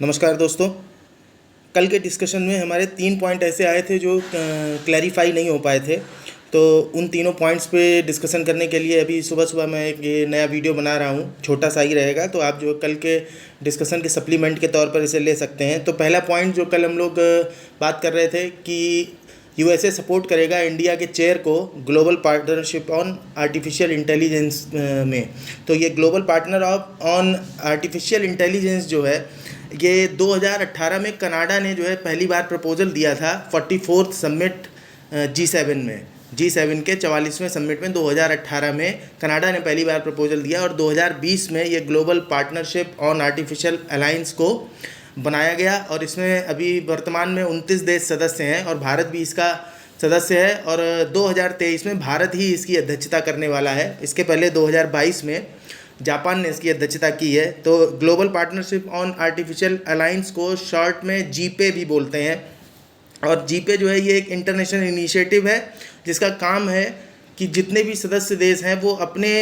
नमस्कार दोस्तों। कल के डिस्कशन में हमारे 3 पॉइंट ऐसे आए थे जो क्लैरिफाई नहीं हो पाए थे। तो उन तीनों पॉइंट्स पे डिस्कशन करने के लिए अभी सुबह सुबह मैं एक ये नया वीडियो बना रहा हूँ, छोटा सा ही रहेगा। तो आप जो कल के डिस्कशन के सप्लीमेंट के तौर पर इसे ले सकते हैं। तो पहला पॉइंट जो कल हम लोग बात कर रहे थे कि यूएसए सपोर्ट करेगा इंडिया के चेयर को global partnership on artificial intelligence में। तो ये global partner on artificial intelligence जो है, ये 2018 में कनाडा ने जो है पहली बार प्रपोजल दिया था 44th समिट G7 में। G7 के 44वें समिट में 2018 में कनाडा ने पहली बार प्रपोजल दिया और 2020 में ये global partnership on artificial alliance को बनाया गया। और इसमें अभी वर्तमान में 29 देश सदस्य हैं और भारत भी इसका सदस्य है। और 2023 में भारत ही इसकी अध्यक्षता करने वाला है। इसके पहले 2022 में जापान ने इसकी अध्यक्षता की है। तो global partnership on artificial alliance को शॉर्ट में जीपे भी बोलते हैं। और जीपे जो है ये एक इंटरनेशनल इनिशिएटिव है जिसका काम है कि जितने भी सदस्य देश हैं वो अपने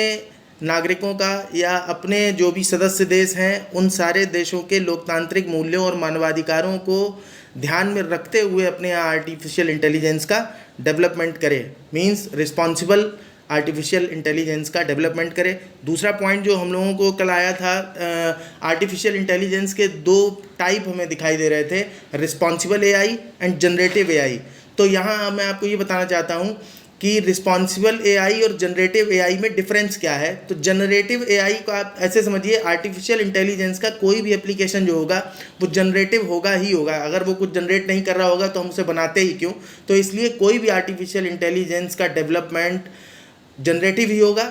नागरिकों का या अपने जो भी सदस्य देश हैं उन सारे देशों के लोकतांत्रिक मूल्यों और मानवाधिकारों को ध्यान में रखते हुए अपने यहाँ आर्टिफिशियल इंटेलिजेंस का डेवलपमेंट करे। मींस रिस्पॉन्सिबल आर्टिफिशियल इंटेलिजेंस का डेवलपमेंट करे। दूसरा पॉइंट जो हम लोगों को कल आया था, आर्टिफिशियल इंटेलिजेंस के 2 टाइप हमें दिखाई दे रहे थे, responsible AI and generative AI. तो यहाँ मैं आपको ये बताना चाहता हूँ कि रिस्पॉन्सिबल एआई और जनरेटिव एआई में डिफरेंस क्या है। तो जनरेटिव एआई को आप ऐसे समझिए, आर्टिफिशियल इंटेलिजेंस का कोई भी एप्लीकेशन जो होगा वो जनरेटिव होगा ही होगा। अगर वो कुछ जनरेट नहीं कर रहा होगा तो हम उसे बनाते ही क्यों। तो इसलिए कोई भी आर्टिफिशियल इंटेलिजेंस का डेवलपमेंट जनरेटिव ही होगा।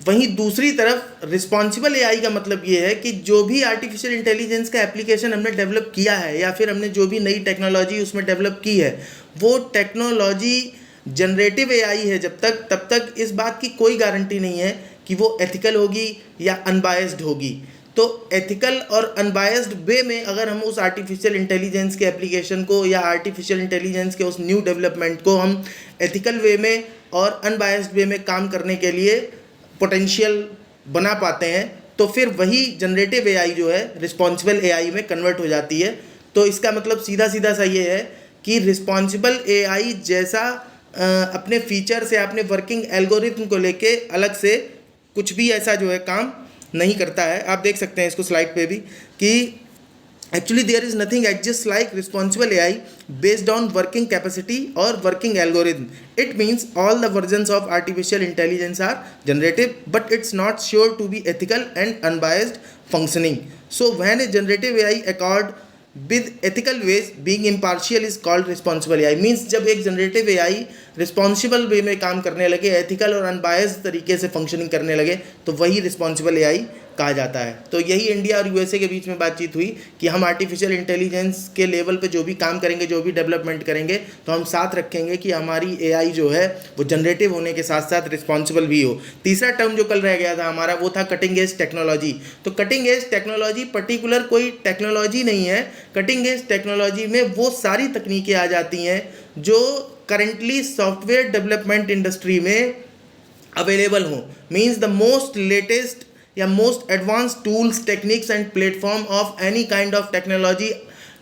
वहीं दूसरी तरफ रिस्पॉन्सिबल एआई का मतलब ये है कि जो भी आर्टिफिशियल इंटेलिजेंस का एप्लीकेशन हमने डेवलप किया है या फिर हमने जो भी नई टेक्नोलॉजी उसमें डेवलप की है वो टेक्नोलॉजी जनरेटिव एआई है तब तक इस बात की कोई गारंटी नहीं है कि वो एथिकल होगी या अनबायस्ड होगी। तो एथिकल और अनबायस्ड वे में अगर हम उस आर्टिफिशियल इंटेलिजेंस के एप्लीकेशन को या आर्टिफिशियल इंटेलिजेंस के उस न्यू डेवलपमेंट को हम एथिकल वे में और अनबायस्ड वे में काम करने के लिए पोटेंशियल बना पाते हैं तो फिर वही जनरेटिव एआई जो है रिस्पॉन्सिबल एआई में कन्वर्ट हो जाती है। तो इसका मतलब सीधा सीधा सा ये है कि रिस्पॉन्सिबल एआई जैसा अपने फीचर से अपने वर्किंग एल्गोरिथम को लेके अलग से कुछ भी ऐसा जो है काम नहीं करता है। आप देख सकते हैं इसको स्लाइड पे भी कि actually there is nothing exists like responsible AI based on working capacity or working algorithm. It means all the versions of artificial intelligence are generative but it's not sure to be ethical and unbiased functioning. So when a generative AI accord with ethical ways being impartial is called responsible AI. means जब एक generative AI responsible वे में काम करने लगे, ethical और unbiased तरीके से functioning करने लगे तो वही रिस्पॉन्सिबल एआई कहा जाता है। तो यही इंडिया और यूएसए के बीच में बातचीत हुई कि हम आर्टिफिशियल इंटेलिजेंस के लेवल पे जो भी काम करेंगे, जो भी डेवलपमेंट करेंगे तो हम साथ रखेंगे कि हमारी एआई जो है वो जनरेटिव होने के साथ साथ रिस्पॉन्सिबल भी हो। तीसरा टर्म जो कल रह गया था हमारा वो था कटिंग एज टेक्नोलॉजी। तो कटिंग एज टेक्नोलॉजी पर्टिकुलर कोई टेक्नोलॉजी नहीं है। कटिंग एज टेक्नोलॉजी में वो सारी तकनीकें आ जाती हैं जो करेंटली सॉफ्टवेयर डेवलपमेंट इंडस्ट्री में अवेलेबल हों। मीन्स द मोस्ट लेटेस्ट या most advance tools, techniques and platform of any kind of technology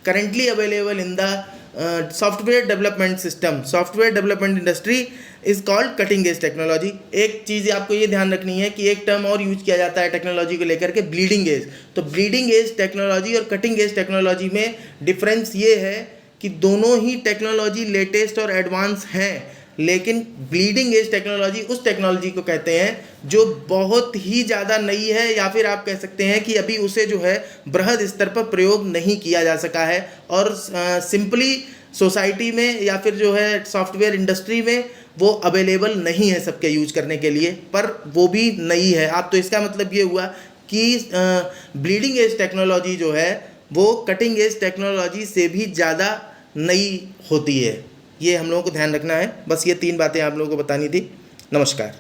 currently available in the software development system, software development industry is called cutting edge technology. एक चीज़ आपको ये ध्यान रखनी है कि एक टर्म और यूज किया जाता है टेक्नोलॉजी को लेकर के, ब्लीडिंग एज। तो ब्लीडिंग एज टेक्नोलॉजी और कटिंग एज टेक्नोलॉजी में डिफरेंस ये है कि दोनों ही टेक्नोलॉजी लेटेस्ट और एडवांस हैं, लेकिन ब्लीडिंग एज टेक्नोलॉजी उस टेक्नोलॉजी को कहते हैं जो बहुत ही ज़्यादा नई है या फिर आप कह सकते हैं कि अभी उसे जो है बृहद स्तर पर प्रयोग नहीं किया जा सका है और सिंपली सोसाइटी में या फिर जो है सॉफ्टवेयर इंडस्ट्री में वो अवेलेबल नहीं है सबके यूज करने के लिए, पर वो भी नई है। आप तो इसका मतलब ये हुआ कि ब्लीडिंग एज टेक्नोलॉजी जो है वो कटिंग एज टेक्नोलॉजी से भी ज़्यादा नई होती है। ये हम लोगों को ध्यान रखना है। बस ये 3 बातें आप लोगों को बतानी थी। नमस्कार।